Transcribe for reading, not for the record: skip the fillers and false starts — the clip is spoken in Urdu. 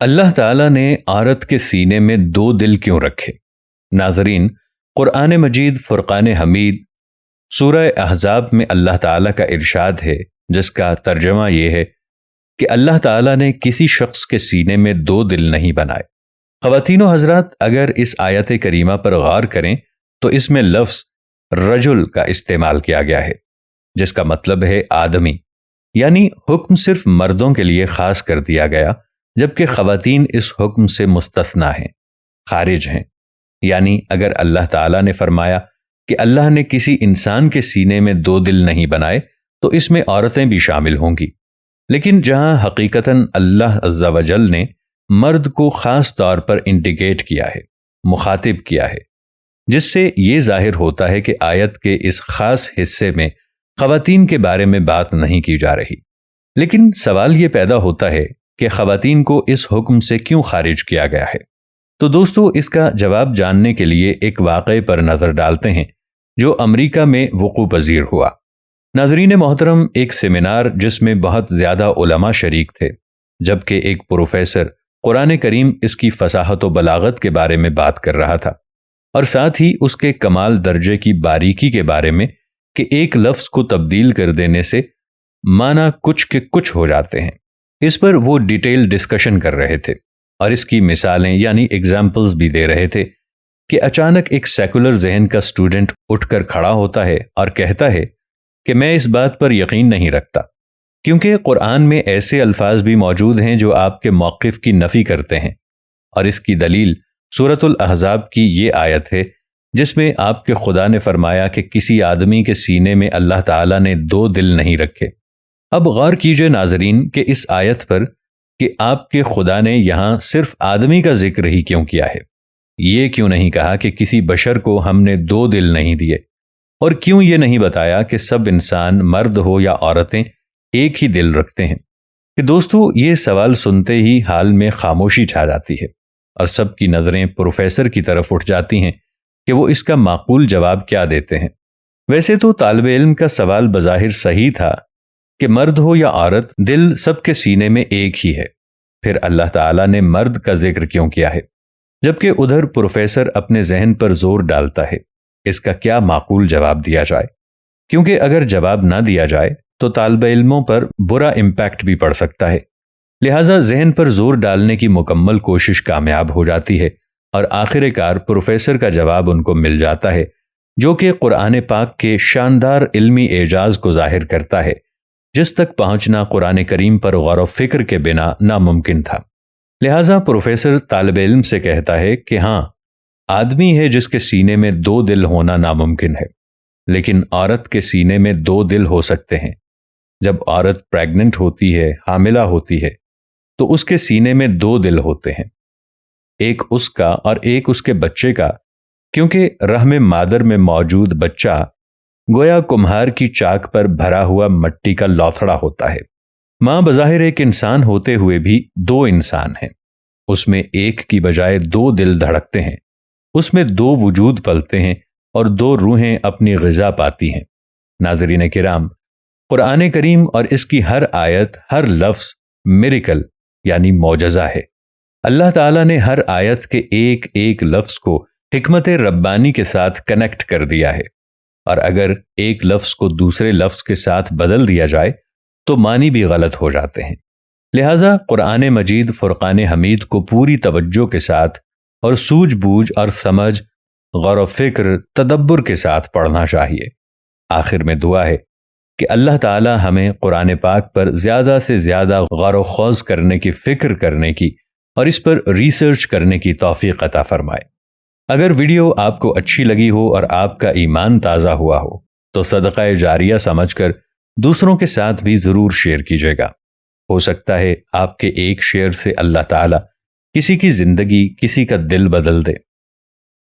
اللہ تعالیٰ نے عورت کے سینے میں دو دل کیوں رکھے؟ ناظرین، قرآن مجید فرقان حمید سورہ احزاب میں اللہ تعالیٰ کا ارشاد ہے، جس کا ترجمہ یہ ہے کہ اللہ تعالیٰ نے کسی شخص کے سینے میں دو دل نہیں بنائے۔ خواتین و حضرات، اگر اس آیت کریمہ پر غور کریں تو اس میں لفظ رجل کا استعمال کیا گیا ہے، جس کا مطلب ہے آدمی، یعنی حکم صرف مردوں کے لیے خاص کر دیا گیا، جبکہ خواتین اس حکم سے مستثنیٰ ہیں، خارج ہیں۔ یعنی اگر اللہ تعالیٰ نے فرمایا کہ اللہ نے کسی انسان کے سینے میں دو دل نہیں بنائے تو اس میں عورتیں بھی شامل ہوں گی، لیکن جہاں حقیقتاً اللہ عز و جل نے مرد کو خاص طور پر انڈیکیٹ کیا ہے، مخاطب کیا ہے، جس سے یہ ظاہر ہوتا ہے کہ آیت کے اس خاص حصے میں خواتین کے بارے میں بات نہیں کی جا رہی۔ لیکن سوال یہ پیدا ہوتا ہے کہ خواتین کو اس حکم سے کیوں خارج کیا گیا ہے؟ تو دوستو، اس کا جواب جاننے کے لیے ایک واقعے پر نظر ڈالتے ہیں جو امریکہ میں وقوع پذیر ہوا۔ ناظرین محترم، ایک سیمینار جس میں بہت زیادہ علماء شریک تھے، جبکہ ایک پروفیسر قرآن کریم اس کی فصاحت و بلاغت کے بارے میں بات کر رہا تھا، اور ساتھ ہی اس کے کمال درجے کی باریکی کے بارے میں کہ ایک لفظ کو تبدیل کر دینے سے معنی کچھ کے کچھ ہو جاتے ہیں۔ اس پر وہ ڈیٹیل ڈسکشن کر رہے تھے اور اس کی مثالیں یعنی ایگزامپلز بھی دے رہے تھے کہ اچانک ایک سیکولر ذہن کا اسٹوڈنٹ اٹھ کر کھڑا ہوتا ہے اور کہتا ہے کہ میں اس بات پر یقین نہیں رکھتا، کیونکہ قرآن میں ایسے الفاظ بھی موجود ہیں جو آپ کے موقف کی نفی کرتے ہیں، اور اس کی دلیل سورۃ الاحزاب کی یہ آیت ہے جس میں آپ کے خدا نے فرمایا کہ کسی آدمی کے سینے میں اللہ تعالیٰ نے دو دل نہیں رکھے۔ اب غور کیجئے ناظرین کہ اس آیت پر کہ آپ کے خدا نے یہاں صرف آدمی کا ذکر ہی کیوں کیا ہے؟ یہ کیوں نہیں کہا کہ کسی بشر کو ہم نے دو دل نہیں دیے؟ اور کیوں یہ نہیں بتایا کہ سب انسان، مرد ہو یا عورتیں، ایک ہی دل رکھتے ہیں؟ کہ دوستو، یہ سوال سنتے ہی حال میں خاموشی چھا جاتی ہے اور سب کی نظریں پروفیسر کی طرف اٹھ جاتی ہیں کہ وہ اس کا معقول جواب کیا دیتے ہیں۔ ویسے تو طالب علم کا سوال بظاہر صحیح تھا کہ مرد ہو یا عورت، دل سب کے سینے میں ایک ہی ہے، پھر اللہ تعالیٰ نے مرد کا ذکر کیوں کیا ہے؟ جبکہ ادھر پروفیسر اپنے ذہن پر زور ڈالتا ہے اس کا کیا معقول جواب دیا جائے، کیونکہ اگر جواب نہ دیا جائے تو طالب علموں پر برا امپیکٹ بھی پڑ سکتا ہے، لہٰذا ذہن پر زور ڈالنے کی مکمل کوشش کامیاب ہو جاتی ہے اور آخر کار پروفیسر کا جواب ان کو مل جاتا ہے، جو کہ قرآن پاک کے شاندار علمی اعجاز کو ظاہر کرتا ہے، جس تک پہنچنا قرآن کریم پر غور و فکر کے بنا ناممکن تھا۔ لہٰذا پروفیسر طالب علم سے کہتا ہے کہ ہاں، آدمی ہے جس کے سینے میں دو دل ہونا ناممکن ہے، لیکن عورت کے سینے میں دو دل ہو سکتے ہیں۔ جب عورت پریگننٹ ہوتی ہے، حاملہ ہوتی ہے، تو اس کے سینے میں دو دل ہوتے ہیں، ایک اس کا اور ایک اس کے بچے کا، کیونکہ رحم مادر میں موجود بچہ گویا کمہار کی چاک پر بھرا ہوا مٹی کا لوتھڑا ہوتا ہے۔ ماں بظاہر ایک انسان ہوتے ہوئے بھی دو انسان ہیں، اس میں ایک کی بجائے دو دل دھڑکتے ہیں، اس میں دو وجود پلتے ہیں اور دو روحیں اپنی غذا پاتی ہیں۔ ناظرین کرام، قرآن کریم اور اس کی ہر آیت، ہر لفظ میریکل یعنی معجزہ ہے۔ اللہ تعالیٰ نے ہر آیت کے ایک ایک لفظ کو حکمت ربانی کے ساتھ کنیکٹ کر دیا ہے، اور اگر ایک لفظ کو دوسرے لفظ کے ساتھ بدل دیا جائے تو معنی بھی غلط ہو جاتے ہیں۔ لہٰذا قرآن مجید فرقان حمید کو پوری توجہ کے ساتھ اور سوجھ بوجھ اور سمجھ، غور و فکر، تدبر کے ساتھ پڑھنا چاہیے۔ آخر میں دعا ہے کہ اللہ تعالی ہمیں قرآن پاک پر زیادہ سے زیادہ غور و خوض کرنے کی، فکر کرنے کی اور اس پر ریسرچ کرنے کی توفیق عطا فرمائے۔ اگر ویڈیو آپ کو اچھی لگی ہو اور آپ کا ایمان تازہ ہوا ہو تو صدقہ جاریہ سمجھ کر دوسروں کے ساتھ بھی ضرور شیئر کیجیے گا۔ ہو سکتا ہے آپ کے ایک شیئر سے اللہ تعالیٰ کسی کی زندگی، کسی کا دل بدل دے۔